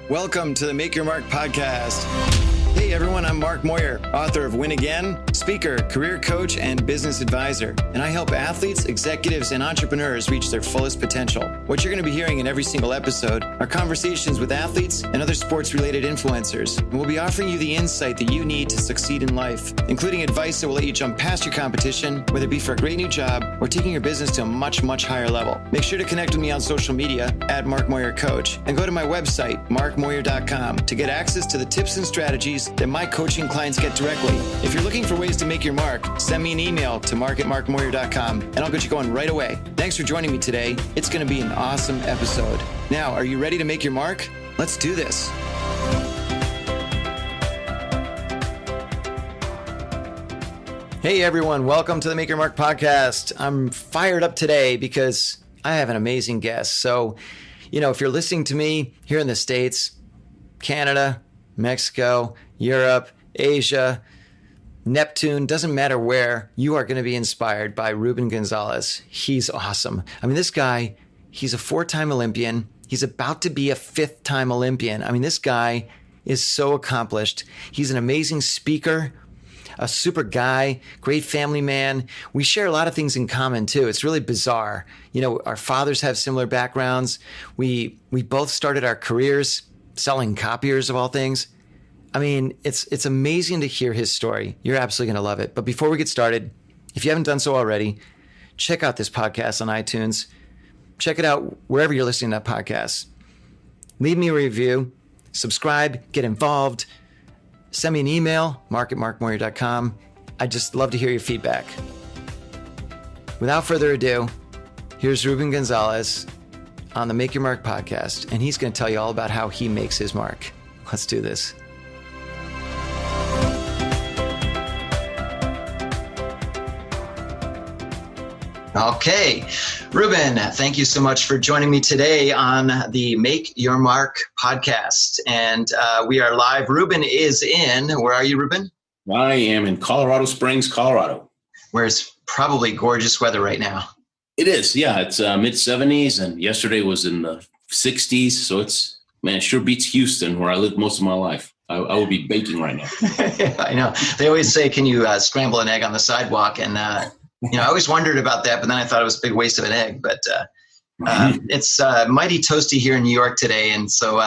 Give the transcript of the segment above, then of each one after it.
Welcome to the Make Your Mark podcast. Hey everyone, I'm Mark Moyer, author of Win Again, speaker, career coach, and business advisor. And I help athletes, executives, and entrepreneurs reach their fullest potential. What you're going to be hearing in every single episode are conversations with athletes and other sports-related influencers. And we'll be offering you the insight that you need to succeed in life, including advice that will let you jump past your competition, whether it be for a great new job or taking your business to a much, much higher level. Make sure to connect with me on social media at Mark Moyer Coach and go to my website, markmoyer.com, to get access to the tips and strategies that my coaching clients get directly. If you're looking for ways to make your mark, send me an email to mark@markmoyer.com and I'll get you going right away. Thanks for joining me today. It's going to be an awesome episode. Now, are you ready to make your mark? Let's do this. Hey everyone, welcome to the Make Your Mark podcast. I'm fired up today because I have an amazing guest. So, if you're listening to me here in the States, Canada, Mexico, Europe, Asia, Neptune, doesn't matter where, you are going to be inspired by Ruben Gonzalez. He's awesome. I mean, this guy, he's a 4-time Olympian. He's about to be a 5th-time Olympian. I mean, this guy is so accomplished. He's an amazing speaker, a super guy, great family man. We share a lot of things in common too. It's really bizarre. Our fathers have similar backgrounds. We both started our careers selling copiers of all things. I mean, it's amazing to hear his story. You're absolutely going to love it. But before we get started, if you haven't done so already, check out this podcast on iTunes. Check it out wherever you're listening to that podcast. Leave me a review, subscribe, get involved, send me an email, mark@markmoyer.com. I'd just love to hear your feedback. Without further ado, here's Ruben Gonzalez on the Make Your Mark podcast, and he's going to tell you all about how he makes his mark. Let's do this. Okay, Reuben, thank you so much for joining me today on the Make Your Mark podcast. And we are live. Reuben is in, where are you, Reuben? I am in Colorado Springs, Colorado. Where it's probably gorgeous weather right now. It is, yeah. It's mid-70s, and yesterday was in the 60s. So it sure beats Houston, where I lived most of my life. I would be baking right now. I know. They always say, can you scramble an egg on the sidewalk? And I always wondered about that, but then I thought it was a big waste of an egg. But it's mighty toasty here in New York today. And so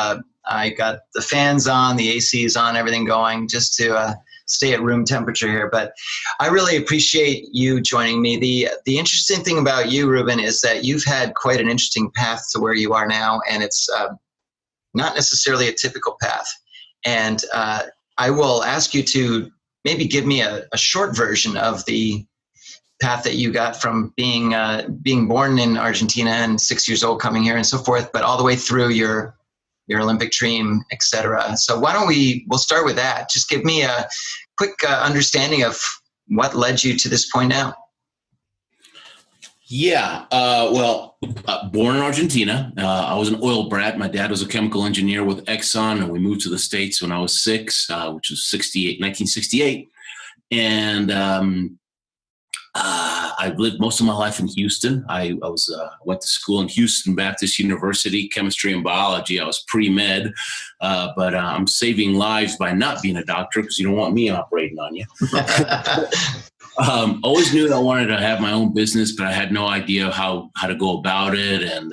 I got the fans on, the ACs on, everything going just to stay at room temperature here. But I really appreciate you joining me. The interesting thing about you, Reuben, is that you've had quite an interesting path to where you are now. And it's not necessarily a typical path. And I will ask you to maybe give me a short version of the path that you got from being born in Argentina and 6 years old coming here and so forth, but all the way through your Olympic dream, et cetera. So why don't we'll start with that. Just give me a quick understanding of what led you to this point now. Yeah, born in Argentina. I was an oil brat. My dad was a chemical engineer with Exxon, and we moved to the States when I was 6, which was 1968. And I lived most of my life in Houston. I went to school in Houston Baptist University, chemistry and biology. I was pre-med, but I'm saving lives by not being a doctor because you don't want me operating on you. Always knew that I wanted to have my own business, but I had no idea how to go about it, and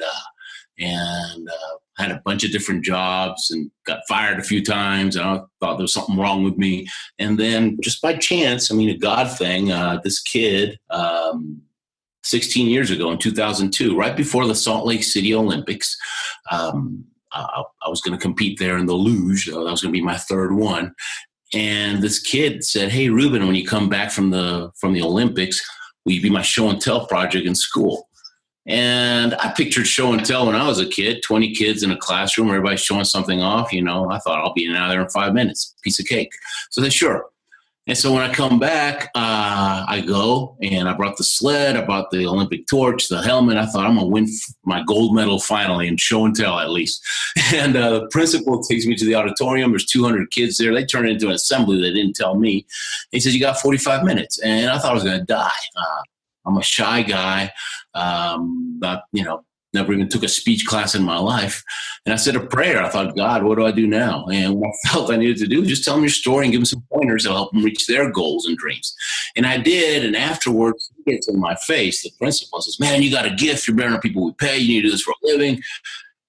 had a bunch of different jobs and got fired a few times. And I thought there was something wrong with me. And then just by chance, a God thing, this kid, 16 years ago in 2002, right before the Salt Lake City Olympics, I was going to compete there in the luge. That was going to be my third one. And this kid said, "Hey, Reuben, when you come back from the Olympics, will you be my show and tell project in school?" And I pictured show and tell when I was a kid, 20 kids in a classroom, everybody showing something off. I thought I'll be out of there in 5 minutes, piece of cake. So they sure. And so when I come back, I go and I brought the sled, I brought the Olympic torch, the helmet. I thought I'm going to win my gold medal finally in show and tell at least. And the principal takes me to the auditorium. There's 200 kids there. They turn it into an assembly. They didn't tell me. He says, "You got 45 minutes. And I thought I was going to die. I'm a shy guy, not never even took a speech class in my life. And I said a prayer. I thought, God, what do I do now? And what I felt I needed to do was just tell them your story and give them some pointers that'll help them reach their goals and dreams. And I did. And afterwards, he gets in my face, the principal says, man, you got a gift. You're better than people we pay. You need to do this for a living.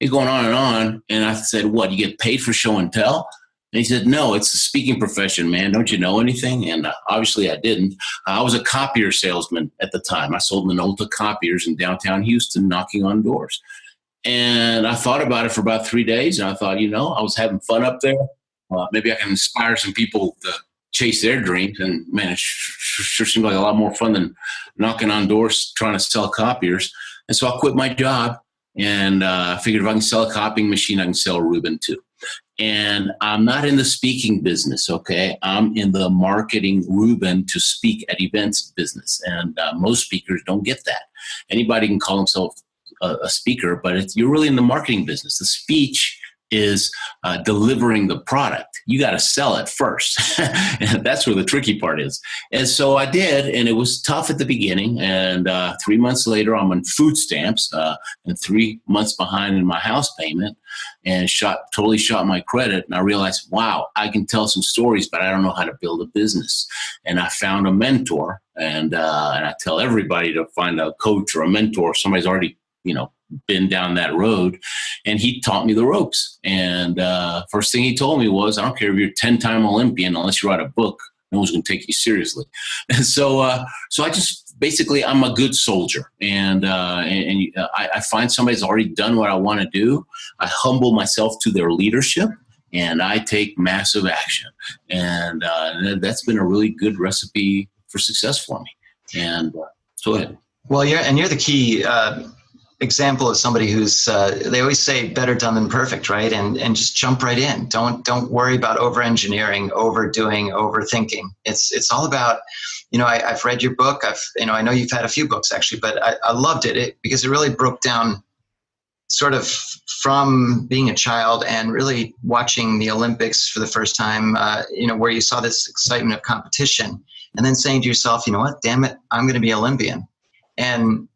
He's going on and on. And I said, what, you get paid for show and tell? And he said, no, it's the speaking profession, man. Don't you know anything? And obviously I didn't. I was a copier salesman at the time. I sold Minolta copiers in downtown Houston, knocking on doors. And I thought about it for about 3 days. And I thought, I was having fun up there. Maybe I can inspire some people to chase their dreams. And man, it sure seemed like a lot more fun than knocking on doors trying to sell copiers. And so I quit my job. And I figured if I can sell a copying machine, I can sell Reuben too. And I'm not in the speaking business, okay? I'm in the marketing Reuben to speak at events business. And most speakers don't get that. Anybody can call themselves a speaker, but you're really in the marketing business. The speech is delivering the product. You got to sell it first. And that's where the tricky part is. And so I did, and it was tough at the beginning. And 3 months later, I'm on food stamps and 3 months behind in my house payment, and totally shot my credit. And I realized, wow, I can tell some stories, but I don't know how to build a business. And I found a mentor, and I tell everybody to find a coach or a mentor. Somebody's already, been down that road, and he taught me the ropes. And first thing he told me was, I don't care if you're 10-time Olympian, unless you write a book, no one's going to take you seriously. And so I just basically, I'm a good soldier, and I find somebody's already done what I want to do. I humble myself to their leadership, and I take massive action. And that's been a really good recipe for success for me. And go ahead. Well, you're the key example of somebody who's they always say better done than perfect, right? And just jump right in. Don't worry about over engineering, overdoing, overthinking. It's all about, I've read your book. I know you've had a few books actually, but I loved it because it really broke down sort of from being a child and really watching the Olympics for the first time, where you saw this excitement of competition, and then saying to yourself, you know what, damn it, I'm going to be Olympian. And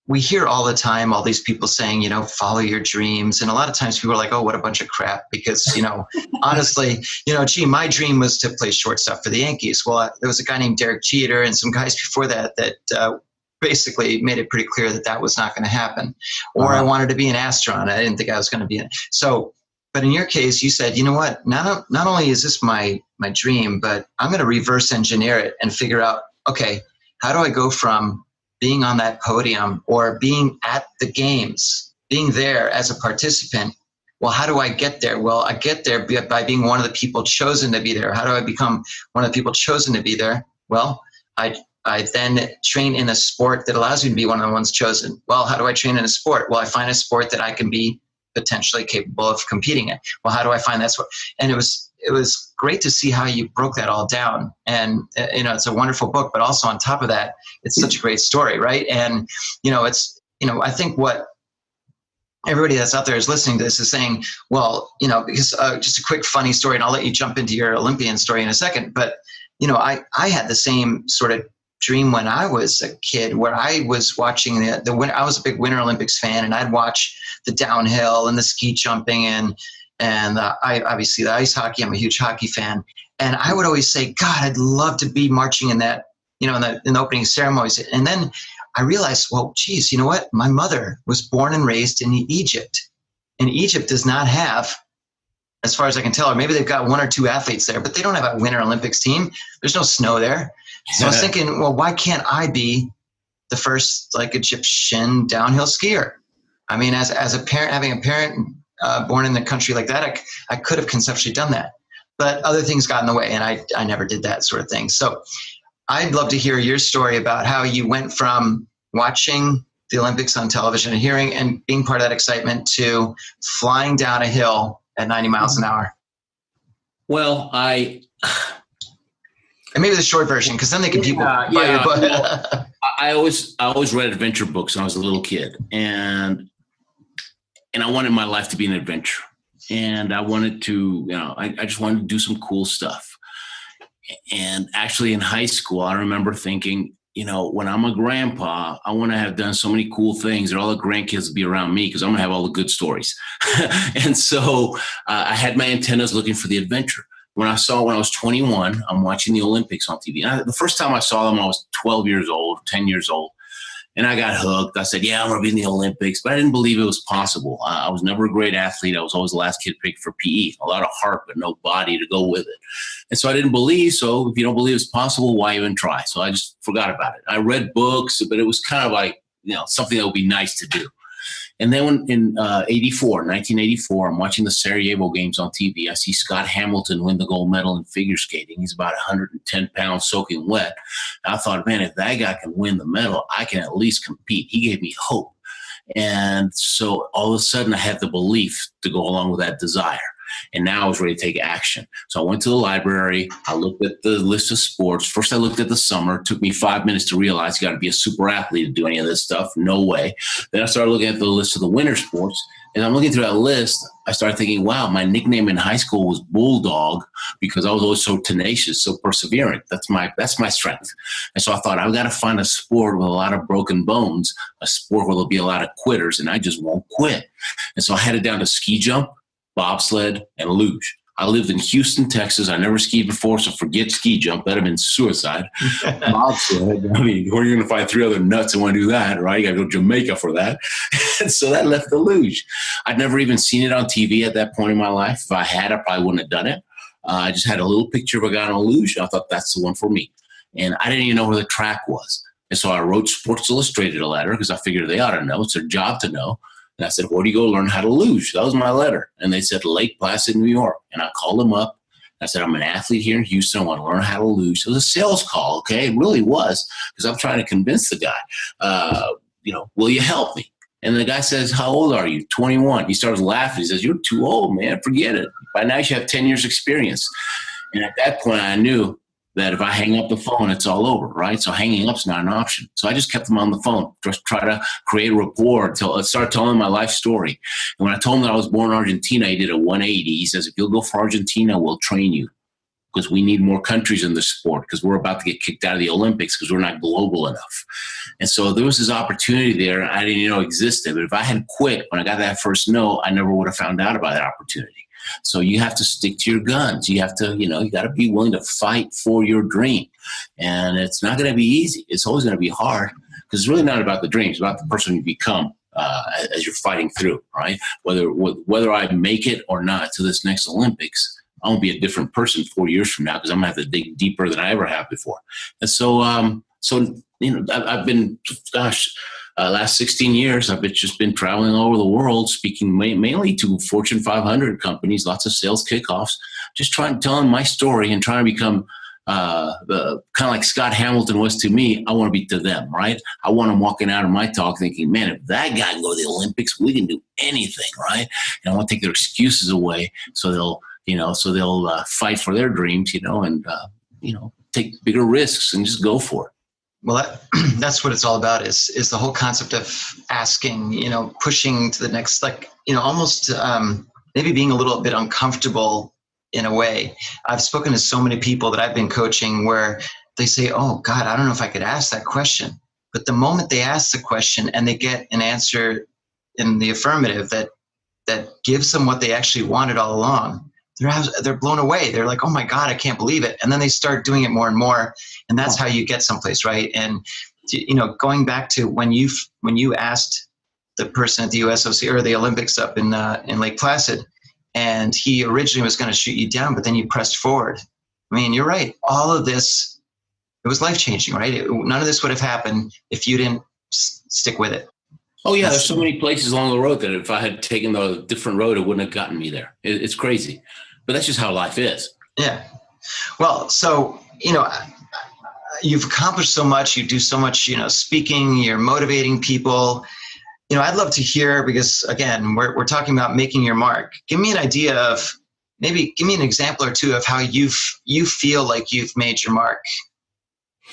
we hear all the time, all these people saying, follow your dreams. And a lot of times people are like, oh, what a bunch of crap. Because, honestly, gee, my dream was to play shortstop for the Yankees. Well, there was a guy named Derek Jeter and some guys before that basically made it pretty clear that was not going to happen. Or I wanted to be an astronaut. I didn't think I was going to be in it. So, but in your case, you said, you know what, not only is this my dream, but I'm going to reverse engineer it and figure out, okay, how do I go from being on that podium or being at the games, being there as a participant? Well, how do I get there? Well, I get there by being one of the people chosen to be there. How do I become one of the people chosen to be there? Well, I then train in a sport that allows me to be one of the ones chosen. Well, how do I train in a sport? Well, I find a sport that I can be potentially capable of competing in. Well, how do I find that sport? And it was great to see how you broke that all down. And, it's a wonderful book, but also on top of that, it's such a great story, right? And, I think what everybody that's out there is listening to this is saying, well, because just a quick funny story, and I'll let you jump into your Olympian story in a second, but, I had the same sort of dream when I was a kid, where I was watching the winter. I was a big Winter Olympics fan, and I'd watch the downhill and the ski jumping and obviously the ice hockey. I'm a huge hockey fan, and I would always say, God, I'd love to be marching in that, in the opening ceremonies. And then I realized, well, geez, you know what? My mother was born and raised in Egypt, and Egypt does not have, as far as I can tell, or maybe they've got one or two athletes there, but they don't have a Winter Olympics team. There's no snow there. So I was thinking, well, why can't I be the first Egyptian downhill skier? I mean, as a parent, having a parent born in a country like that, I could have conceptually done that, but other things got in the way, and I never did that sort of thing. So I'd love to hear your story about how you went from watching the Olympics on television and hearing and being part of that excitement to flying down a hill at 90 miles an hour. Well, and maybe the short version, because then they can people buy your book. Well, I always read adventure books when I was a little kid, and I wanted my life to be an adventure, and I wanted to, I just wanted to do some cool stuff. And actually, in high school, I remember thinking, when I'm a grandpa, I want to have done so many cool things that all the grandkids will be around me because I'm going to have all the good stories. And so I had my antennas looking for the adventure. When I was 21, I'm watching the Olympics on TV. And the first time I saw them, I was 12 years old, 10 years old. And I got hooked. I said, yeah, I'm going to be in the Olympics. But I didn't believe it was possible. I was never a great athlete. I was always the last kid picked for PE. A lot of heart, but no body to go with it. And so I didn't believe. So if you don't believe it's possible, why even try? So I just forgot about it. I read books, but it was kind of like, something that would be nice to do. And then when in 1984, I'm watching the Sarajevo games on TV. I see Scott Hamilton win the gold medal in figure skating. He's about 110 pounds soaking wet. And I thought, man, if that guy can win the medal, I can at least compete. He gave me hope. And so all of a sudden I had the belief to go along with that desire. And now I was ready to take action. So I went to the library. I looked at the list of sports. First, I looked at the summer. It took me 5 minutes to realize you got to be a super athlete to do any of this stuff. No way. Then I started looking at the list of the winter sports. And I'm looking through that list. I started thinking, wow, my nickname in high school was Bulldog because I was always so tenacious, so perseverant. That's my strength. And so I thought, I've got to find a sport with a lot of broken bones, a sport where there'll be a lot of quitters, and I just won't quit. And so I headed down to ski jump, bobsled, and luge. I lived in Houston, Texas. I never skied before, so forget ski jump. That'd have been suicide. Bobsled, where are you going to find 3 other nuts that want to do that, right? You got to go to Jamaica for that. And so that left the luge. I'd never even seen it on TV at that point in my life. If I had, I probably wouldn't have done it. I just had a little picture of a guy on a luge, and I thought that's the one for me. And I didn't even know where the track was. And so I wrote Sports Illustrated a letter because I figured they ought to know. It's their job to know. And I said, where do you go learn how to luge? That was my letter. And they said, Lake Placid, New York. And I called them up. I said, I'm an athlete here in Houston. I want to learn how to luge. It was a sales call, okay? It really was, because I'm trying to convince the guy, will you help me? And the guy says, how old are you? 21. He starts laughing. He says, you're too old, man. Forget it. By now you should have 10 years experience. And at that point, I knew that if I hang up the phone, it's all over, right? So hanging up's not an option. So I just kept them on the phone, just try to create a rapport until I started telling my life story. And when I told him that I was born in Argentina, he did a 180. He says, if you'll go for Argentina, we'll train you because we need more countries in the sport because we're about to get kicked out of the Olympics because we're not global enough. And so there was this opportunity there I didn't even know existed. But if I had quit when I got that first no, I never would have found out about that opportunity. So you have to stick to your guns. You have to, you got to be willing to fight for your dream. And it's not going to be easy. It's always going to be hard because it's really not about the dream. It's about the person you become as you're fighting through, right? Whether I make it or not to this next Olympics, I'm going to be a different person 4 years from now because I'm going to have to dig deeper than I ever have before. And so, I've been, last 16 years, I've just been traveling all over the world, speaking mainly to Fortune 500 companies, lots of sales kickoffs, just telling my story and trying to become the kind of like Scott Hamilton was to me. I want to be to them, right? I want them walking out of my talk thinking, man, if that guy can go to the Olympics, we can do anything, right? And I want to take their excuses away so they'll fight for their dreams, and take bigger risks and just go for it. Well, that's what it's all about is the whole concept of asking, pushing to the next, almost maybe being a little bit uncomfortable in a way. I've spoken to so many people that I've been coaching where they say, oh God, I don't know if I could ask that question. But the moment they ask the question and they get an answer in the affirmative that gives them what they actually wanted all along, they're blown away. They're like, oh my God, I can't believe it. And then they start doing it more and more. And that's how you get someplace, right? And, going back to when you asked the person at the USOC or the Olympics up in Lake Placid, and he originally was going to shoot you down, but then you pressed forward. I mean, you're right. All of this, it was life-changing, right? None of this would have happened if you didn't stick with it. Oh, yeah. There's so many places along the road that if I had taken the different road, it wouldn't have gotten me there. It's crazy. But that's just how life is. Yeah. Well, so, you've accomplished so much. You do so much, speaking, you're motivating people. I'd love to hear, because again, we're talking about making your mark. Give me an idea of, maybe give me an example or two of how you feel like you've made your mark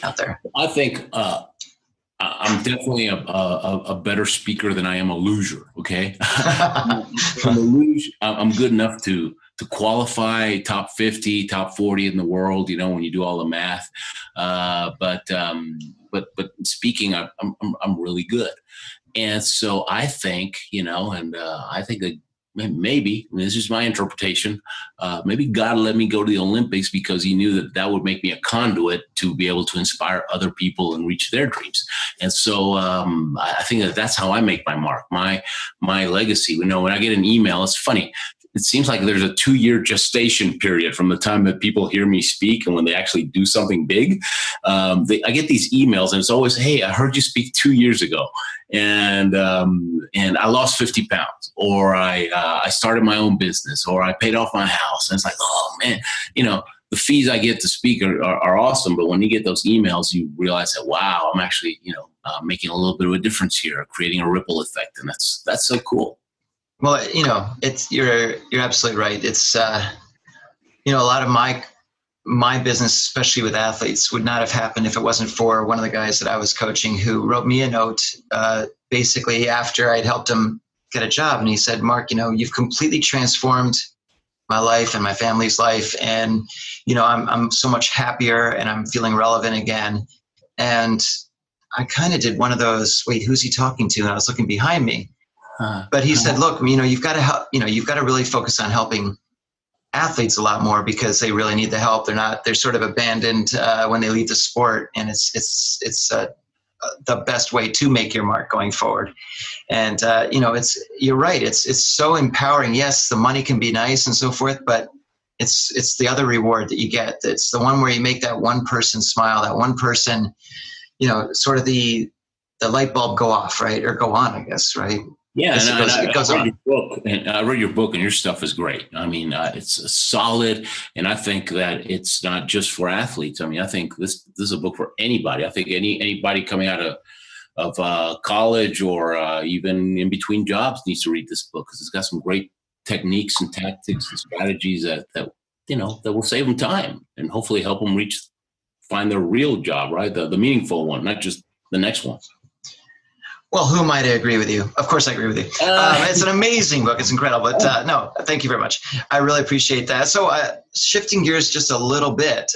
out there. I think I'm definitely a better speaker than I am a loser. Okay. I'm a luge. I'm good enough to to qualify top 50, top 40 in the world, when you do all the math. But speaking, I'm really good. And so I think, I think that maybe, this is my interpretation, maybe God let me go to the Olympics because he knew that would make me a conduit to be able to inspire other people and reach their dreams. And so I think that's how I make my mark, my legacy. When I get an email, it's funny. It seems like there's a 2-year gestation period from the time that people hear me speak and when they actually do something big. I get these emails and it's always, hey, I heard you speak 2 years ago and I lost 50 pounds, or I started my own business, or I paid off my house. And it's like, oh man, the fees I get to speak are awesome. But when you get those emails, you realize that, wow, I'm actually, making a little bit of a difference here, creating a ripple effect. And that's so cool. Well, you're absolutely right. It's, a lot of my business, especially with athletes, would not have happened if it wasn't for one of the guys that I was coaching who wrote me a note, basically after I'd helped him get a job. And he said, Mark, you've completely transformed my life and my family's life. And, I'm so much happier and I'm feeling relevant again. And I kind of did one of those, wait, who's he talking to? And I was looking behind me. But he said, look, you've got to help, you've got to really focus on helping athletes a lot more because they really need the help. They're sort of abandoned when they leave the sport. And it's the best way to make your mark going forward. And, you're right. It's so empowering. Yes, the money can be nice and so forth, but it's the other reward that you get. It's the one where you make that one person smile, that one person, sort of the light bulb go off, right? Or go on, I guess, right? Yeah, I read your book, and your stuff is great. I mean, it's solid, and I think that it's not just for athletes. I mean, I think this is a book for anybody. I think anybody coming out of college or even in between jobs needs to read this book because it's got some great techniques and tactics and strategies that will save them time and hopefully help them find their real job, right? The meaningful one, not just the next one. Well, who am I to agree with you? Of course I agree with you. It's an amazing book. It's incredible. But no, thank you very much. I really appreciate that. So shifting gears just a little bit,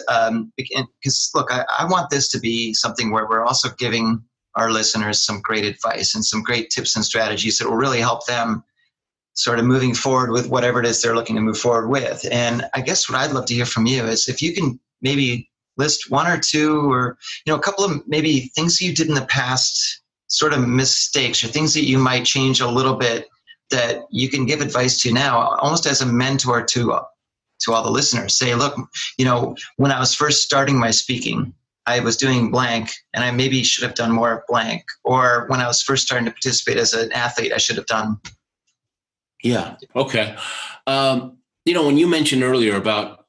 because look, I want this to be something where we're also giving our listeners some great advice and some great tips and strategies that will really help them sort of moving forward with whatever it is they're looking to move forward with. And I guess what I'd love to hear from you is if you can maybe list one or two or, a couple of maybe things you did in the past, sort of mistakes or things that you might change a little bit that you can give advice to now, almost as a mentor to all the listeners. Say, look, when I was first starting my speaking, I was doing blank and I maybe should have done more blank. Or when I was first starting to participate as an athlete, I should have done. Yeah. Okay. When you mentioned earlier about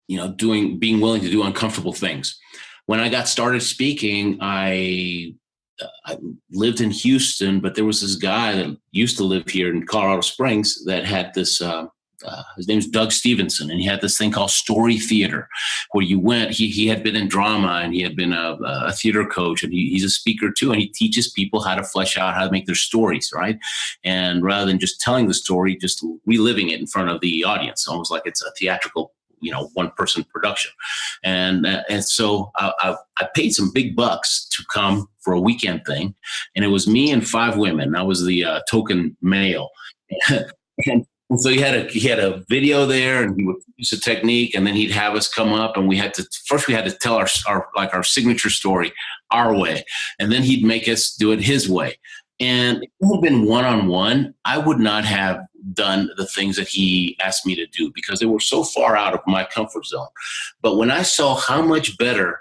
being willing to do uncomfortable things, when I got started speaking, I lived in Houston, but there was this guy that used to live here in Colorado Springs that had this, his name is Doug Stevenson, and he had this thing called story theater where you went, he had been in drama and he had been a theater coach and he's a speaker too. And he teaches people how to flesh out, how to make their stories, right? And rather than just telling the story, just reliving it in front of the audience, almost like it's a theatrical one-person production. And so I paid some big bucks to come for a weekend thing. And it was me and 5 women. I was the token male. And so he had a video there and he would use a technique and then he'd have us come up and we had to tell our signature story our way. And then he'd make us do it his way. And if it had been one-on-one, I would not have done the things that he asked me to do because they were so far out of my comfort zone. But when I saw how much better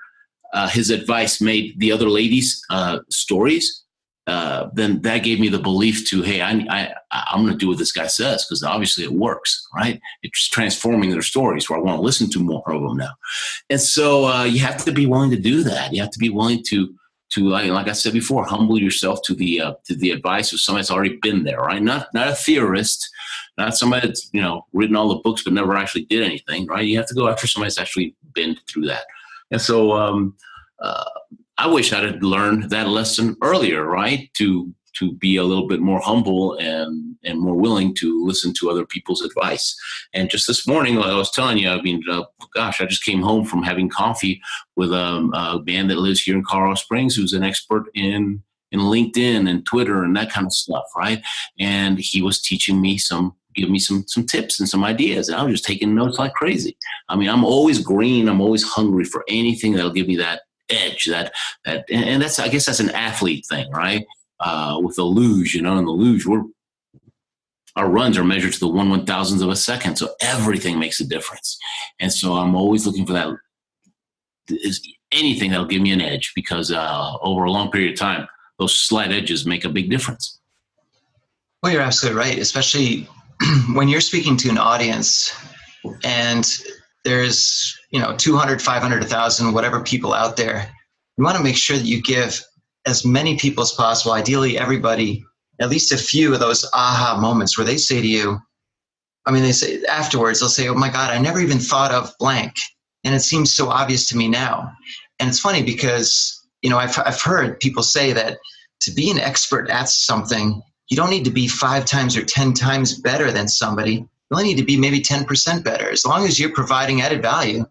his advice made the other ladies' stories, then that gave me the belief to, hey, I'm going to do what this guy says because obviously it works, right? It's transforming their stories where I want to listen to more of them now. And so you have to be willing to do that. You have to be willing to like I said before, humble yourself to the advice of somebody that's already been there, right? Not a theorist, not somebody that's written all the books but never actually did anything, right? You have to go after somebody that's actually been through that. And so I wish I'd had learned that lesson earlier, right? To be a little bit more humble and more willing to listen to other people's advice. And just this morning, like I was telling you, I mean, I just came home from having coffee with a man that lives here in Colorado Springs, who's an expert in LinkedIn and Twitter and that kind of stuff, right? And he was teaching me giving me some tips and some ideas. And I was just taking notes like crazy. I mean, I'm always green. I'm always hungry for anything that'll give me that edge, and that's, I guess that's an athlete thing, right? With the luge, in the luge, our runs are measured to the 1/1000th of a second. So everything makes a difference. And so I'm always looking for that, anything that'll give me an edge, because over a long period of time, those slight edges make a big difference. Well, you're absolutely right, especially when you're speaking to an audience and there's 200, 500, 1,000, whatever people out there. You want to make sure that you give as many people as possible, ideally everybody, at least a few of those aha moments where they say to you, they say afterwards, they'll say, oh my God, I never even thought of blank. And it seems so obvious to me now. And it's funny because, I've heard people say that to be an expert at something, you don't need to be 5 times or 10 times better than somebody. You only need to be maybe 10% better. As long as you're providing added value,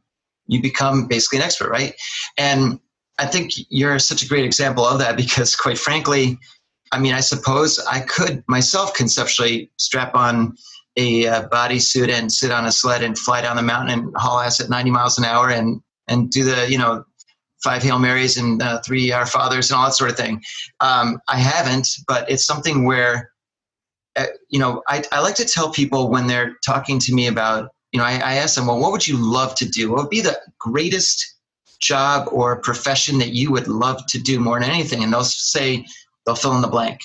you become basically an expert, right? And I think you're such a great example of that, because quite frankly, I suppose I could myself conceptually strap on a bodysuit and sit on a sled and fly down the mountain and haul ass at 90 miles an hour and do the, 5 Hail Marys and 3 Our Fathers and all that sort of thing. I haven't, but it's something where, I like to tell people when they're talking to me about, I ask them, well, what would you love to do? What would be the greatest job or profession that you would love to do more than anything? And they'll fill in the blank.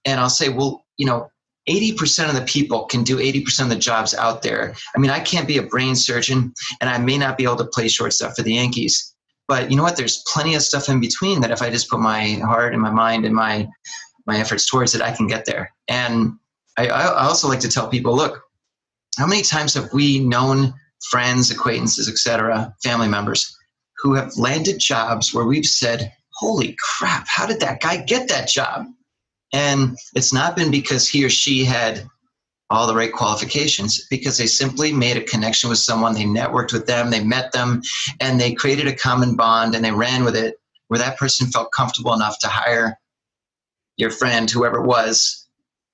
And I'll say, well, 80% of the people can do 80% of the jobs out there. I can't be a brain surgeon, and I may not be able to play shortstop for the Yankees. But you know what? There's plenty of stuff in between that if I just put my heart and my mind and my efforts towards it, I can get there. And I also like to tell people, look, how many times have we known friends, acquaintances, etc., family members who have landed jobs where we've said, holy crap, how did that guy get that job? And it's not been because he or she had all the right qualifications, because they simply made a connection with someone, they networked with them, they met them, and they created a common bond, and they ran with it, where that person felt comfortable enough to hire your friend, whoever it was,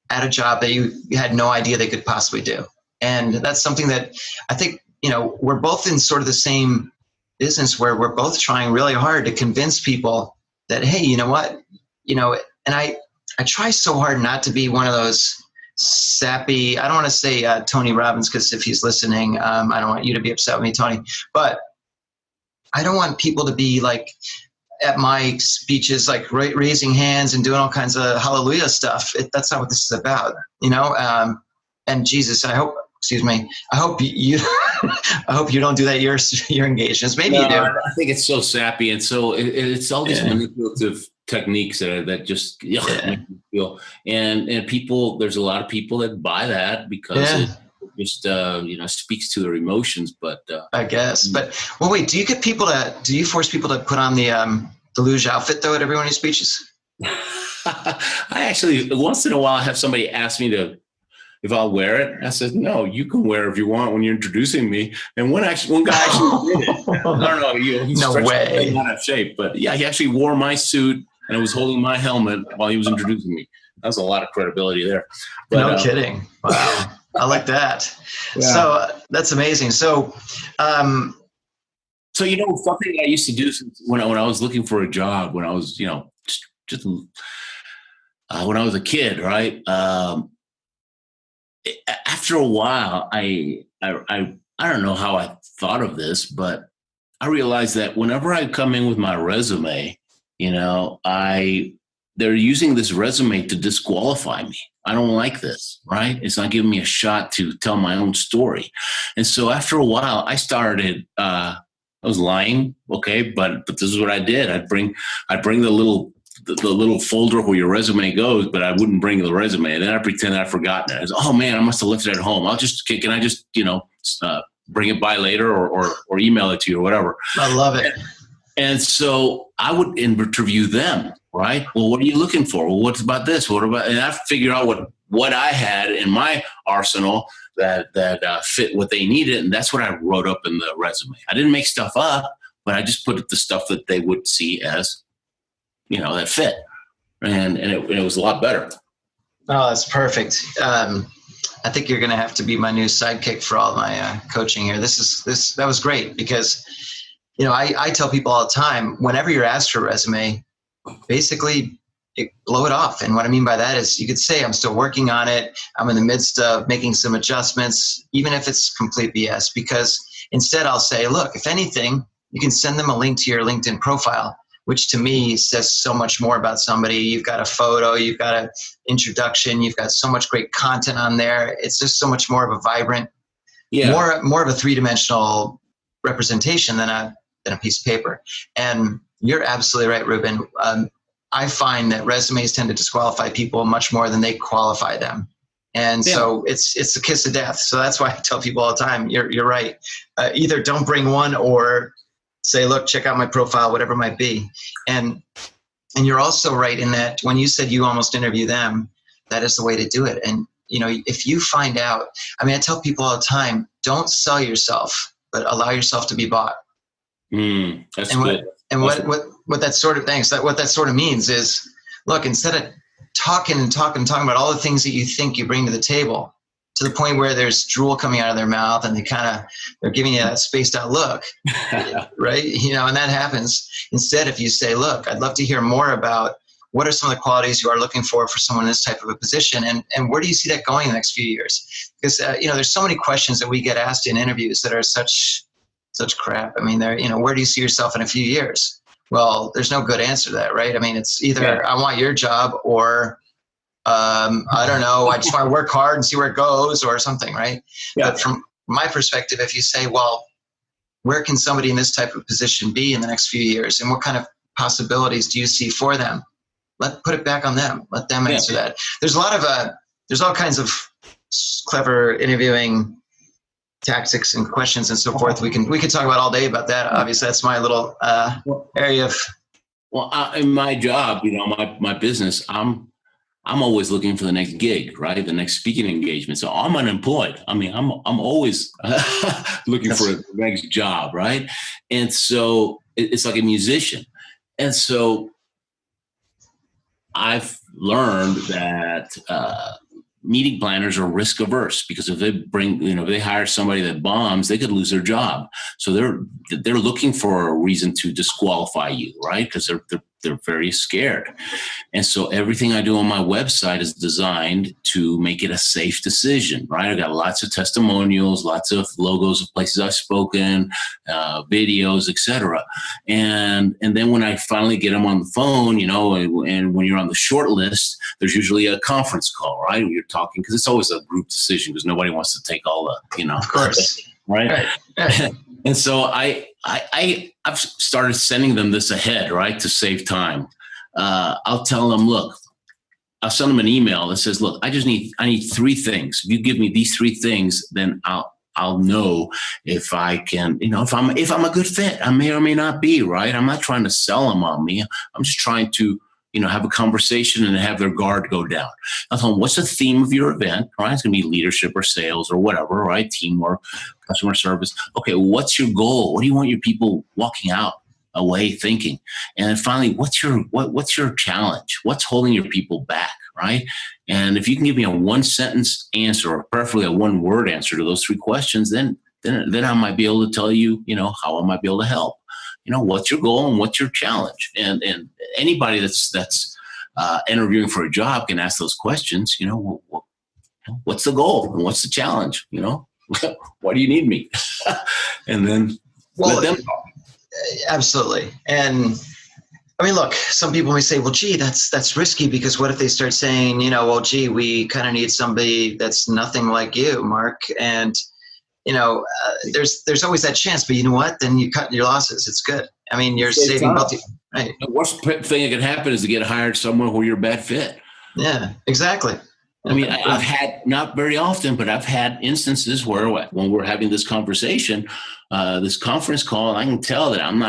at a job that you had no idea they could possibly do. And that's something that I think, we're both in sort of the same business, where we're both trying really hard to convince people that, hey, you know what, and I try so hard not to be one of those sappy, I don't want to say Tony Robbins, because if he's listening, I don't want you to be upset with me, Tony, but I don't want people to be like at my speeches, like raising hands and doing all kinds of hallelujah stuff. That's not what this is about, and Jesus, I hope you I hope you don't do that your engagements. Maybe you do. I think it's so sappy, and so it's all these manipulative techniques that just make you feel, and people, there's a lot of people that buy that because it just speaks to their emotions. But I guess. But well, wait, do you force people to put on the luge outfit though at every one of your speeches? I actually, once in a while, I have somebody ask me if I'll wear it. I said, no, you can wear it if you want when you're introducing me. And one guy actually did it. I don't know, he's no way, out of shape, but yeah, he actually wore my suit and I was holding my helmet while he was introducing me. That was a lot of credibility there. But, no kidding. Wow. I like that. Yeah. So that's amazing. So, something I used to do when I was looking for a job, when I was, just when I was a kid, right? After a while, I don't know how I thought of this, but I realized that whenever I come in with my resume, they're using this resume to disqualify me. I don't like this, right? It's not giving me a shot to tell my own story. And so after a while, I started, I was lying, okay, but this is what I did. I'd bring the little folder where your resume goes, but I wouldn't bring the resume. And then I pretend I'd forgotten it. I was, oh man, I must have left it at home. Can I just, bring it by later or email it to you or whatever. I love it. And so I would interview them, right? Well, what are you looking for? Well, what's about this? What about, and I figure out what what I had in my arsenal that fit what they needed. And that's what I wrote up in the resume. I didn't make stuff up, but I just put the stuff that they would see as, that fit. And it was a lot better. Oh, that's perfect. I think you're going to have to be my new sidekick for all my coaching here. That was great because, I tell people all the time, whenever you're asked for a resume, basically blow it off. And what I mean by that is you could say, I'm still working on it. I'm in the midst of making some adjustments, even if it's complete BS, because instead I'll say, look, if anything, you can send them a link to your LinkedIn profile, which to me says so much more about somebody. You've got a photo, you've got an introduction, you've got so much great content on there. It's just so much more of a vibrant, more of a three-dimensional representation than a piece of paper. And you're absolutely right, Ruben. I find that resumes tend to disqualify people much more than they qualify them. And so it's a kiss of death. So that's why I tell people all the time, you're right. Either don't bring one or say, look, check out my profile, whatever it might be. And you're also right in that when you said you almost interview them, that is the way to do it. And, if you find out, I tell people all the time, don't sell yourself, but allow yourself to be bought. That's good. What that sort of thing, so what that sort of means is, look, instead of talking about all the things that you think you bring to the table, to the point where there's drool coming out of their mouth and they're giving you that spaced out look, right? And that happens. Instead, if you say, look, I'd love to hear more about what are some of the qualities you are looking for someone in this type of a position, and where do you see that going in the next few years? Because there's so many questions that we get asked in interviews that are such crap. Where do you see yourself in a few years? Well, there's no good answer to that, right? It's either I want your job or I don't know, I just want to work hard and see where it goes or something, right? Yeah. But from my perspective, if you say, well, where can somebody in this type of position be in the next few years? And what kind of possibilities do you see for them? Put it back on them. Let them answer that. There's there's all kinds of clever interviewing tactics and questions and so forth. We could talk about all day about that. Obviously, that's my little area of. Well, in my job, my business, I'm always looking for the next gig, right? The next speaking engagement. So I'm unemployed. I'm always looking for the next job, right? And so it's like a musician. And so I've learned that meeting planners are risk averse, because if they hire somebody that bombs, they could lose their job. So they're looking for a reason to disqualify you, right? Because they're very scared. And so everything I do on my website is designed to make it a safe decision, right? I got lots of testimonials, lots of logos of places I've spoken, videos, etc. And then when I finally get them on the phone, and when you're on the short list, there's usually a conference call, right? You're talking, because it's always a group decision, because nobody wants to take all the, Of course. Right. And so I've started sending them this ahead, right, to save time. I'll tell them, look, I'll send them an email that says, look, I need three things. If you give me these three things, then I'll know if I can, if I'm a good fit. I may or may not be, right? I'm not trying to sell them on me. I'm just trying to have a conversation and have their guard go down. I'll tell them, what's the theme of your event, right? It's going to be leadership or sales or whatever, right? Teamwork, customer service. Okay, what's your goal? What do you want your people walking away thinking? And then finally, what's your challenge? What's holding your people back, right? And if you can give me a one-sentence answer, or preferably a one-word answer to those three questions, then I might be able to tell you, how I might be able to help. What's your goal and what's your challenge? And anybody that's interviewing for a job can ask those questions. What's the goal and what's the challenge? Why do you need me? And then let them talk. Absolutely. And look, some people may say, well, gee, that's risky, because what if they start saying, well, gee, we kind of need somebody that's nothing like you, Mark. And there's always that chance, but you know what? Then you cut your losses. It's good. You're saving both. Right. The worst thing that could happen is to get hired somewhere where you're a bad fit. Yeah, exactly. I've had, not very often, but I've had instances where when we're having this conversation, this conference call, I can tell that I'm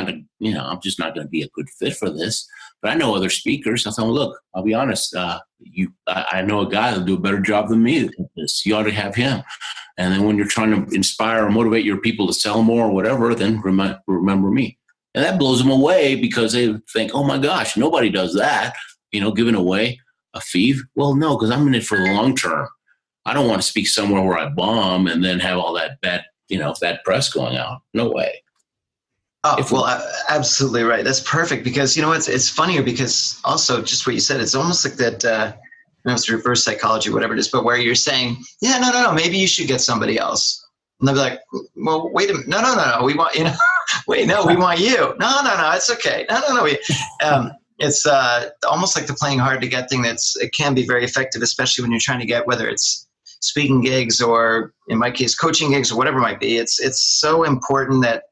just not going to be a good fit for this. But I know other speakers. I thought, well, look, I'll be honest. I know a guy that'll do a better job than me at this. You ought to have him. And then when you're trying to inspire or motivate your people to sell more or whatever, then remember me. And that blows them away because they think, oh my gosh, nobody does that. Giving away a fee. Well, no, because I'm in it for the long term. I don't want to speak somewhere where I bomb and then have all that bad press going out. No way. Oh, well, absolutely right. That's perfect because, it's funnier because also just what you said, it's almost like that, it's reverse psychology, whatever it is, but where you're saying, yeah, no, maybe you should get somebody else. And they'll be like, well, wait a minute. No, we want, wait, no, we want you. No, it's okay. No. It's almost like the playing hard to get thing it can be very effective, especially when you're trying to get, whether it's speaking gigs or in my case, coaching gigs or whatever it might be. It's so important that,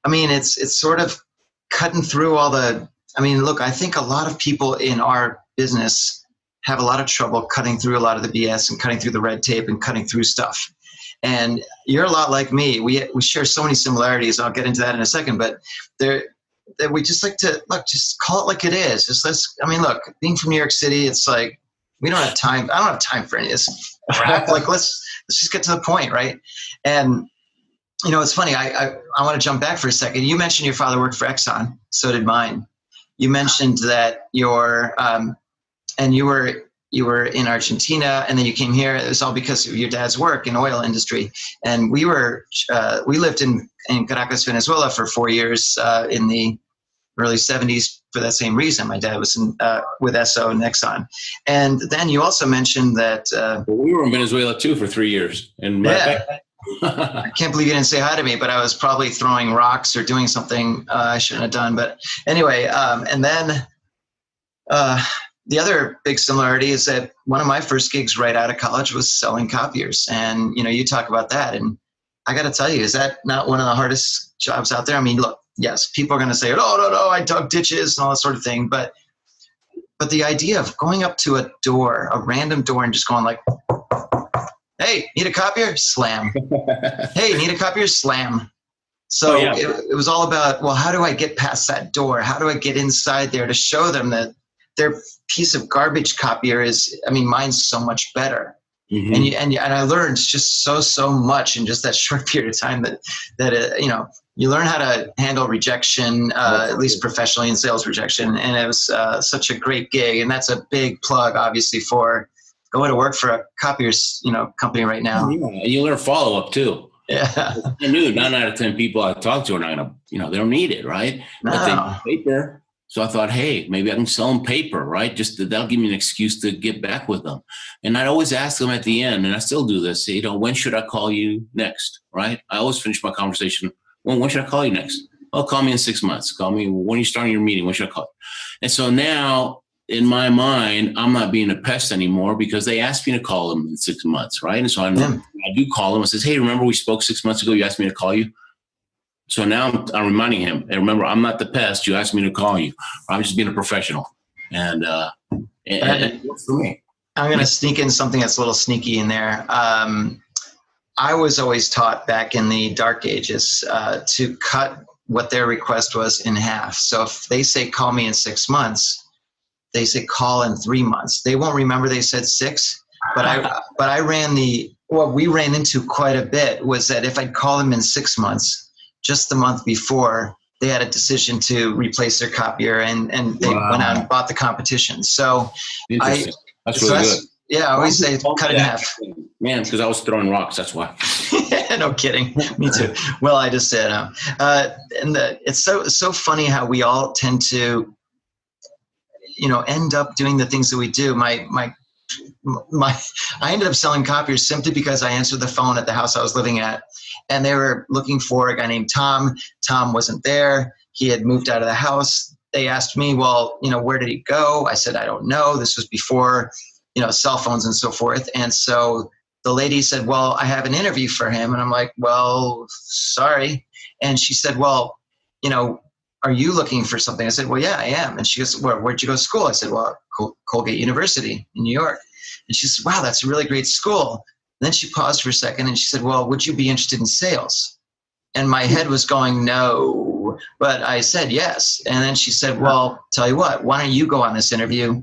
it's sort of cutting through all look, I think a lot of people in our business have a lot of trouble cutting through a lot of the BS and cutting through the red tape and cutting through stuff. And you're a lot like me. We share so many similarities. I'll get into that in a second, but we just like to just call it like it is. Look, being from New York City, it's like, we don't have time. I don't have time for any of this crap. Like, let's just get to the point. Right. And, it's funny. I want to jump back for a second. You mentioned your father worked for Exxon. So did mine. You mentioned that and you were in Argentina, and then you came here. It was all because of your dad's work in oil industry. And we lived in Caracas, Venezuela for 4 years in the early 70s for that same reason. My dad was with Esso and Exxon. And then you also mentioned that we were in Venezuela too for 3 years. And I can't believe you didn't say hi to me, but I was probably throwing rocks or doing something I shouldn't have done. But anyway, and then the other big similarity is that one of my first gigs right out of college was selling copiers. And, you talk about that. And I got to tell you, is that not one of the hardest jobs out there? Look, yes, people are going to say, oh, no, I dug ditches and all that sort of thing. But the idea of going up to a random door and just going like, hey, need a copier? Slam. Hey, need a copier? Slam. So it was all about, well, how do I get past that door? How do I get inside there to show them that their piece of garbage copier is, mine's so much better. Mm-hmm. And I learned just so much in just that short period of time that you learn how to handle rejection, at least professionally in sales rejection. And it was such a great gig. And that's a big plug, obviously, for going to work for a copier's, company right now. Yeah. And you learn follow-up too. Yeah. I knew 9 out of 10 people I talk to are not going to, they don't need it, right? No. But they need paper. So I thought, hey, maybe I can sell them paper, right? That'll give me an excuse to get back with them. And I'd always ask them at the end, and I still do this, when should I call you next, right? I always finish my conversation, when should I call you next? Oh, call me in 6 months. Call me when you're starting your meeting. When should I call you? And so now, in my mind, I'm not being a pest anymore because they asked me to call them in 6 months, right? And so I do call them and says, hey, remember we spoke 6 months ago? You asked me to call you. So now I'm reminding him, and remember, I'm not the pest. You asked me to call you. I'm just being a professional. And it works for me. I'm going to sneak in something that's a little sneaky in there. I was always taught back in the dark ages to cut what their request was in half. So if they say, call me in 6 months, they say, call in 3 months. They won't remember they said 6, but what we ran into quite a bit was that if I'd call them in 6 months, just the month before, they had a decision to replace their copier, and they went out and bought the competition. So that's really good. Yeah, I always say cut it in half. Man, because I was throwing rocks, that's why. No kidding. Me too. Well, I just said, it's so funny how we all tend to, end up doing the things that we do. I ended up selling copiers simply because I answered the phone at the house I was living at, and they were looking for a guy named Tom. Tom wasn't there. He had moved out of the house. They asked me, well, where did he go? I said, I don't know. This was before, cell phones and so forth. And so the lady said, well, I have an interview for him. And I'm like, well, sorry. And she said, well, are you looking for something? I said, well, yeah, I am. And she goes, well, where'd you go to school? I said, well, Colgate University in New York. And she said, wow, that's a really great school. And then she paused for a second and she said, well, would you be interested in sales? And my head was going, no, but I said yes. And then she said, well, tell you what, why don't you go on this interview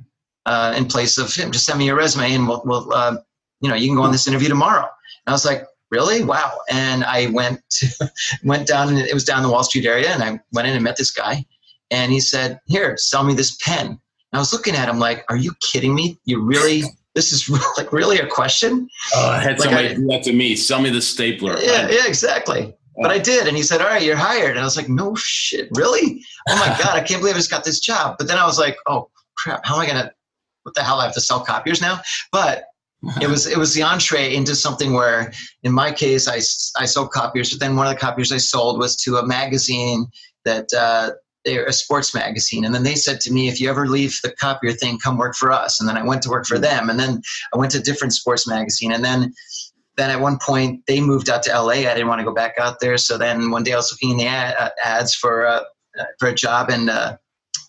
in place of him? Just send me your resume and we'll you can go on this interview tomorrow. And I was like, really? Wow. And I went down, and it was down the Wall Street area, and I went in and met this guy, and he said, here, sell me this pen. And I was looking at him like, are you kidding me? This is like really a question? Oh, I had somebody do that to me. Sell me the stapler. Yeah, exactly. But I did. And he said, all right, you're hired. And I was like, no shit, really? Oh my God, I can't believe I just got this job. But then I was like, oh crap, what the hell, I have to sell copiers now? But it was the entree into something where, in my case, I sold copiers, but then one of the copiers I sold was to a magazine that they're a sports magazine. And then they said to me, if you ever leave the copier thing, come work for us. And then I went to work for them. And then I went to a different sports magazine. And then at one point they moved out to LA. I didn't want to go back out there. So then one day I was looking in the ads for a job,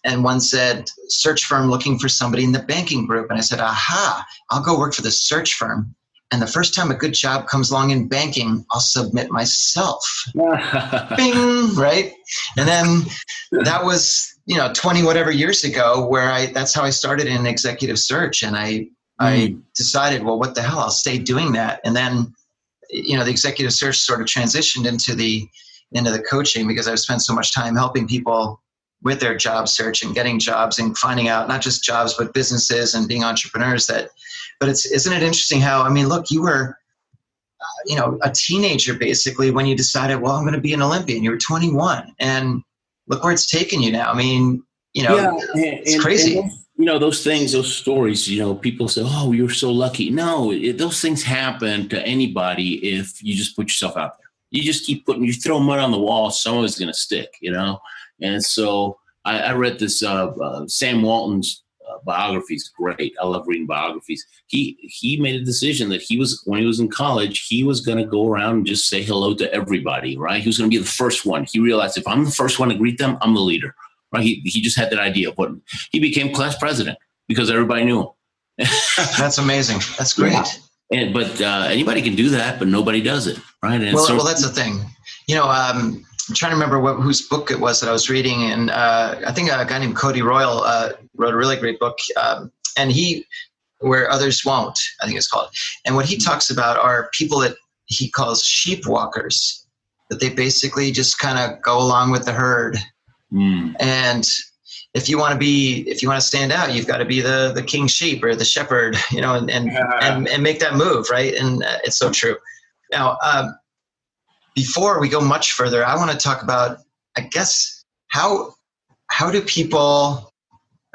and one said, search firm looking for somebody in the banking group. And I said, aha, I'll go work for the search firm. And the first time a good job comes along in banking, I'll submit myself. Bing, right? And then that was, 20 whatever years ago, where that's how I started in executive search. And I decided, well, what the hell, I'll stay doing that. And then, the executive search sort of transitioned into the coaching, because I've spent so much time helping people with their job search and getting jobs and finding out not just jobs, but businesses and being entrepreneurs. But isn't it interesting how, look, you were, a teenager basically when you decided, well, I'm going to be an Olympian. You were 21, and look where it's taken you now. It's crazy. And those things, those stories, people say, oh, you're so lucky. No, those things happen to anybody if you just put yourself out there. You just keep you throw mud on the wall, someone's going to stick, And so I read this Sam Walton's biography is great. I love reading biographies. He made a decision that when he was in college, he was going to go around and just say hello to everybody, right? He was going to be the first one. He realized, if I'm the first one to greet them, I'm the leader, right? He just had that idea. But he became class president because everybody knew him. That's amazing. That's great. Yeah. But anybody can do that, but nobody does it, right? And well, that's the thing. I'm trying to remember whose book it was that I was reading, and I think a guy named Cody Royal wrote a really great book, and Where Others Won't, I think it's called. And what he talks about are people that he calls sheep walkers, that they basically just kind of go along with the herd. And if you want to stand out, you've got to be the king sheep or the shepherd, and make that move, right? And it's so true. Now, before we go much further, I want to talk about, I guess, how do people,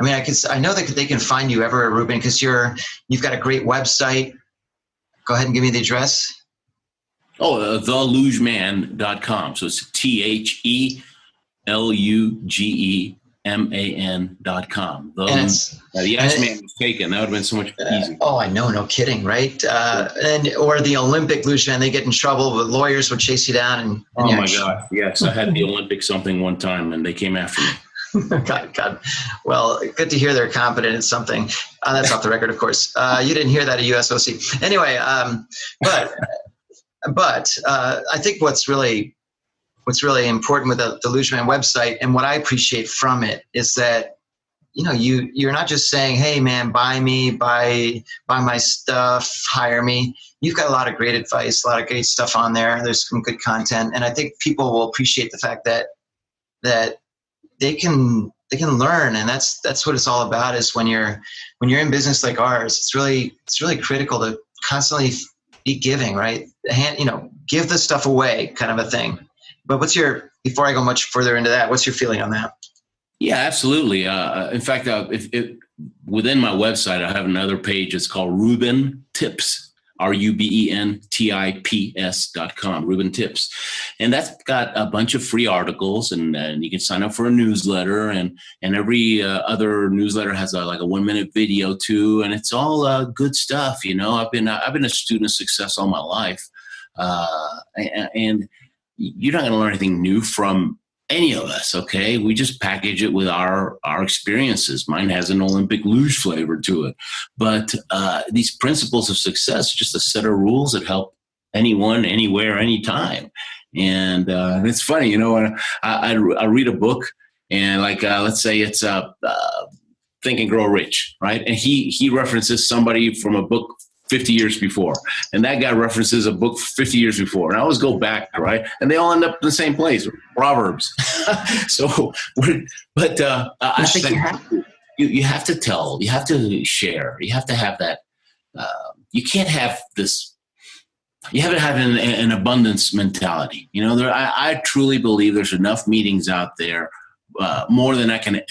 I know that they can find you everywhere, Reuben, because you've got a great website. Go ahead and give me the address. Oh, thelugeman.com. So it's TheLugeman.com. The yes man was taken. That would have been so much easier. Oh, I know. No kidding. Right. Or the Olympic luge man, they get in trouble, but lawyers would chase you down. Oh my God. Yes. I had the Olympic something one time and they came after me. God. Well, good to hear they're competent at something. That's off the record, of course. You didn't hear that at USOC. Anyway, but I think what's really important with the Luge Man website, and what I appreciate from it, is that you're not just saying, hey man, buy me, buy my stuff, hire me. You've got a lot of great advice, a lot of great stuff on there. There's some good content, and I think people will appreciate the fact that they can learn, and that's what it's all about. Is when you're in business like ours, it's really critical to constantly be giving, right? Give the stuff away, kind of a thing. But before I go much further into that, what's your feeling on that? Yeah, absolutely. In fact, within my website, I have another page. It's called Reuben Tips, RubenTips.com, Reuben Tips. And that's got a bunch of free articles, and you can sign up for a newsletter, and every other newsletter has a 1-minute video too. And it's all good stuff. I've been a student of success all my life. And you're not going to learn anything new from any of us, okay? We just package it with our experiences. Mine has an Olympic luge flavor to it. But these principles of success are just a set of rules that help anyone, anywhere, anytime. And it's funny, you know, when I read a book and like, let's say it's Think and Grow Rich, right? And he references somebody from a book 50 years before, and that guy references a book 50 years before, and I always go back, right? And they all end up in the same place, Proverbs. So, I think you have to tell, you have to share, you have to have that. You can't have this. You have to have an abundance mentality. You know, I truly believe there's enough meetings out there, more than I can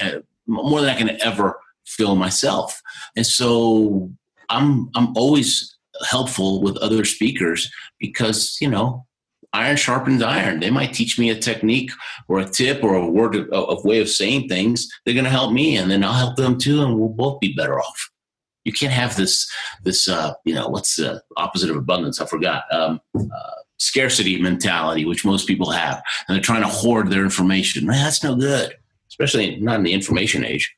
ever fill myself, and so I'm always helpful with other speakers because, you know, iron sharpens iron. They might teach me a technique or a tip or a word of way of saying things. They're going to help me, and then I'll help them too, and we'll both be better off. You can't have this you know, what's the opposite of abundance? I forgot. Scarcity mentality, which most people have, and they're trying to hoard their information. Man, that's no good, especially not in the information age.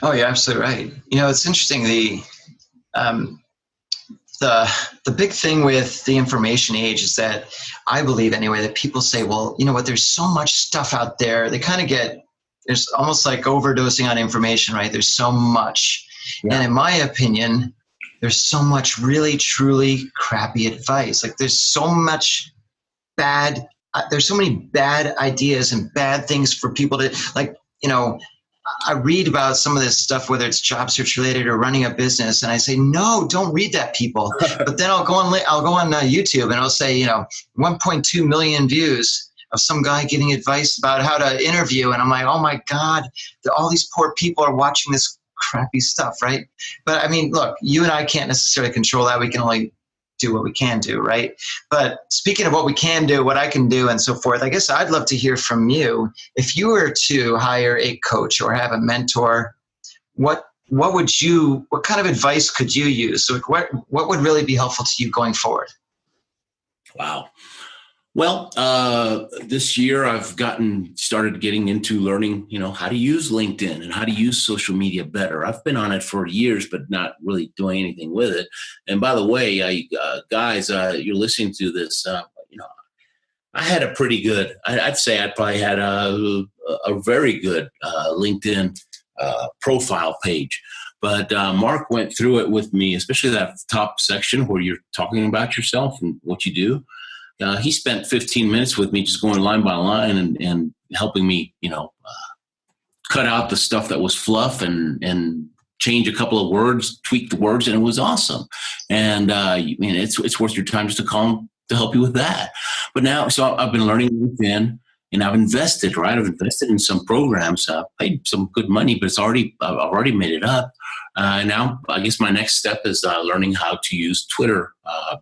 Oh, you're absolutely right. You know, it's interesting. The big thing with the information age is that I believe anyway that people say, well, you know what, there's so much stuff out there. They kind of there's almost like overdosing on information, right? There's so much. Yeah. And in my opinion, there's so much really, truly crappy advice. Like there's so much there's so many bad ideas and bad things for people to, like, you know, I read about some of this stuff, whether it's job search related or running a business, and I say, no, don't read that, people. But then I'll go on YouTube and I'll say, you know, 1.2 million views of some guy giving advice about how to interview, and I'm like, oh my God, all these poor people are watching this crappy stuff, right? But I mean, look, you and I can't necessarily control that. We can only do what we can do, right? But speaking of what we can do, what I can do and so forth, I guess I'd love to hear from you. If you were to hire a coach or have a mentor, what kind of advice could you use? So what would really be helpful to you going forward? Wow. Well, this year I've started getting into learning, you know, how to use LinkedIn and how to use social media better. I've been on it for years, but not really doing anything with it. And by the way, guys, you're listening to this, you know, I had a pretty good, I'd say I probably had a very good LinkedIn profile page. But Mark went through it with me, especially that top section where you're talking about yourself and what you do. He spent 15 minutes with me just going line by line and helping me, you know, cut out the stuff that was fluff and change a couple of words, tweak the words, and it was awesome. And I mean, it's worth your time just to call him to help you with that. But now, so I've been learning LinkedIn, and I've invested, right? I've invested in some programs, paid some good money, but I've already made it up. Now, I guess my next step is learning how to use Twitter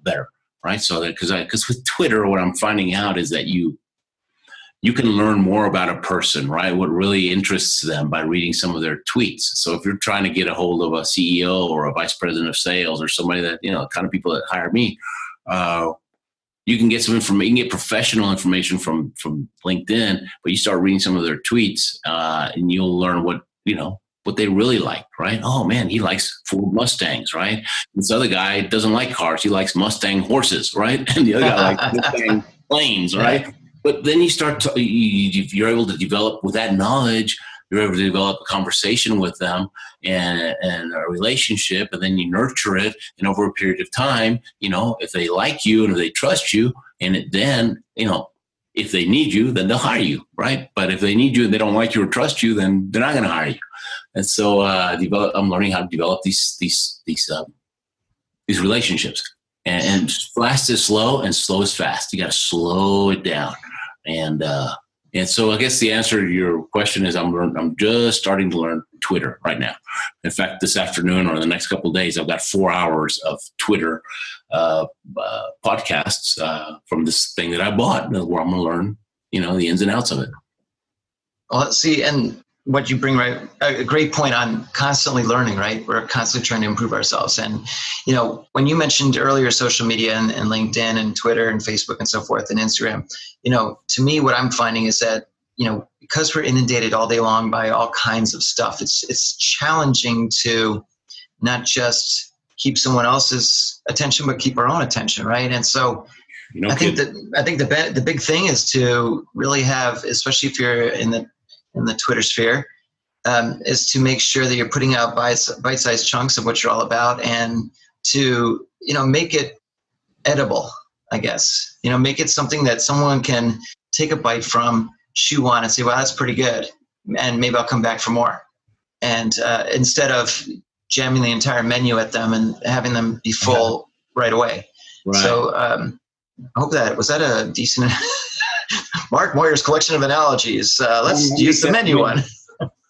better. Right. So that because with Twitter, what I'm finding out is that you can learn more about a person, right? What really interests them by reading some of their tweets. So if you're trying to get a hold of a CEO or a vice president of sales or somebody that, you know, kind of people that hire me, you can get some information, you can get professional information from LinkedIn, but you start reading some of their tweets and you'll learn what they really like, right? Oh man, he likes Ford Mustangs, right? This other guy doesn't like cars. He likes Mustang horses, right? And the other guy likes Mustang planes, right? But then you start you're able to develop with that knowledge, you're able to develop a conversation with them and a relationship, and then you nurture it. And over a period of time, you know, if they like you and if they trust you, then, you know, if they need you, then they'll hire you, right? But if they need you and they don't like you or trust you, then they're not going to hire you. And so I'm learning how to develop these relationships. And fast is slow, and slow is fast. You got to slow it down. And so I guess the answer to your question is I'm just starting to learn Twitter right now. In fact, this afternoon or the next couple of days, I've got 4 hours of Twitter podcasts from this thing that I bought, where I'm going to learn, you know, the ins and outs of it. Well, let's see. And what you bring, right, a great point on constantly learning, right? We're constantly trying to improve ourselves. And, you know, when you mentioned earlier social media and LinkedIn and Twitter and Facebook and so forth and Instagram, you know, to me, what I'm finding is that, you know, because we're inundated all day long by all kinds of stuff, it's challenging to not just keep someone else's attention, but keep our own attention, right? And so No I think kidding. the big thing is to really have, especially if you're in the Twitter sphere, is to make sure that you're putting out bite-sized chunks of what you're all about, and to make it edible, I guess. Make it something that someone can take a bite from, chew on, and say, "Wow, that's pretty good," and maybe I'll come back for more. And instead of jamming the entire menu at them and having them be full right away. Right. So I hope was that a decent Mark Moyer's collection of analogies. Let's use the menu one.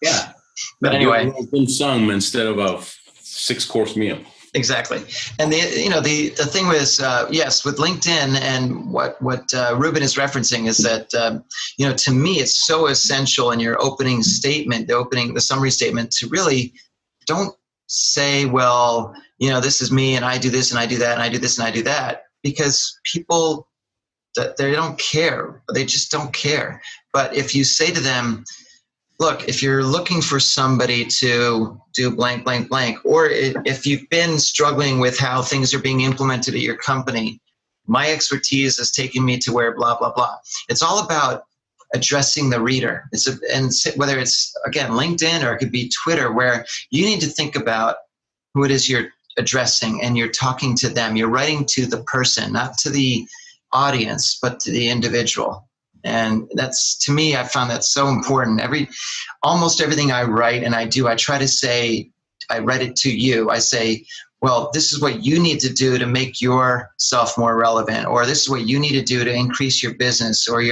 Yeah. But anyway, some instead of a 6-course meal. Exactly. And the thing was, yes, with LinkedIn, and what Reuben is referencing is that, to me, it's so essential in your opening statement, the summary statement, to really don't say, well, this is me and I do this and I do that and I do this and I do that, because people, they don't care. They just don't care. But if you say to them, look, if you're looking for somebody to do blank, blank, blank, or if you've been struggling with how things are being implemented at your company, my expertise has taken me to where blah, blah, blah. It's all about addressing the reader. And whether it's, again, LinkedIn, or it could be Twitter, where you need to think about who it is you're addressing, and you're talking to them. You're writing to the person, not to the audience, but to the individual. And that's, to me, I found that so important. Almost everything I write and I do, I try to say, I write it to you. I say, well, this is what you need to do to make yourself more relevant, or this is what you need to do to increase your business or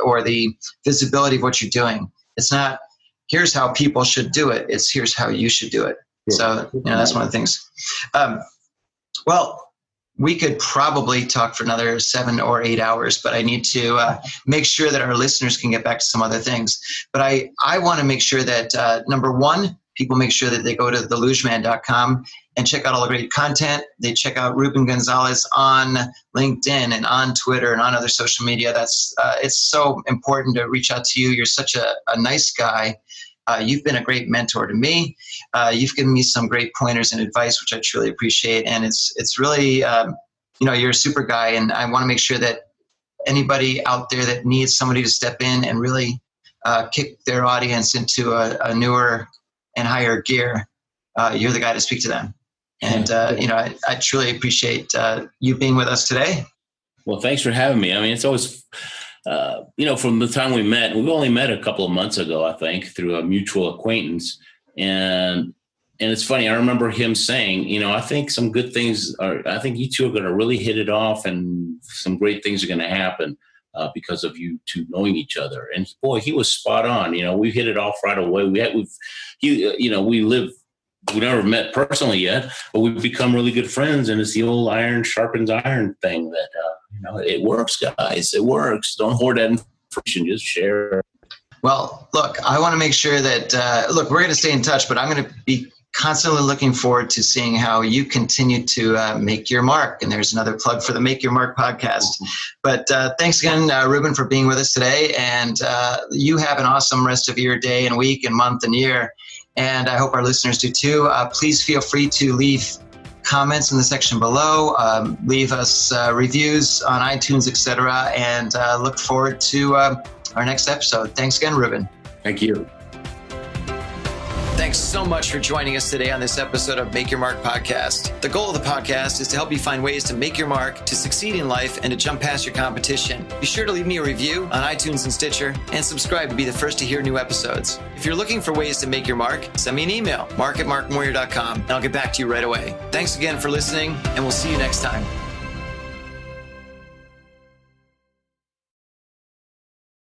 or the visibility of what you're doing. It's not, here's how people should do it. It's, here's how you should do it. So, that's one of the things. Well, we could probably talk for another 7 or 8 hours, but I need to make sure that our listeners can get back to some other things. But I want to make sure that, number one, people make sure that they go to thelugeman.com and check out all the great content. They check out Ruben Gonzalez on LinkedIn and on Twitter and on other social media. It's so important to reach out to you. You're such a nice guy. You've been a great mentor to me. You've given me some great pointers and advice, which I truly appreciate. And it's really, you're a super guy. And I want to make sure that anybody out there that needs somebody to step in and really kick their audience into a newer and higher gear, you're the guy to speak to them. And, I truly appreciate you being with us today. Well, thanks for having me. I mean, it's always... from the time we've only met a couple of months ago, I think, through a mutual acquaintance. And it's funny, I remember him saying, I think some good things I think you two are going to really hit it off, and some great things are going to happen because of you two knowing each other. And boy, he was spot on. We hit it off right away. We never met personally yet, but we've become really good friends. And it's the old iron sharpens iron thing that, it works, guys. It works. Don't hoard that information. Just share. Well, look, I want to make sure that, we're going to stay in touch, but I'm going to be constantly looking forward to seeing how you continue to make your mark. And there's another plug for the Make Your Mark podcast. But thanks again, Reuben, for being with us today. And you have an awesome rest of your day and week and month and year. And I hope our listeners do too. Please feel free to leave comments in the section below, leave us reviews on iTunes, etc., and look forward to our next episode. Thanks again, Reuben. Thank you. Thanks so much for joining us today on this episode of Make Your Mark podcast. The goal of the podcast is to help you find ways to make your mark, to succeed in life, and to jump past your competition. Be sure to leave me a review on iTunes and Stitcher, and subscribe to be the first to hear new episodes. If you're looking for ways to make your mark, send me an email, mark@markmoyer.com, and I'll get back to you right away. Thanks again for listening, and we'll see you next time.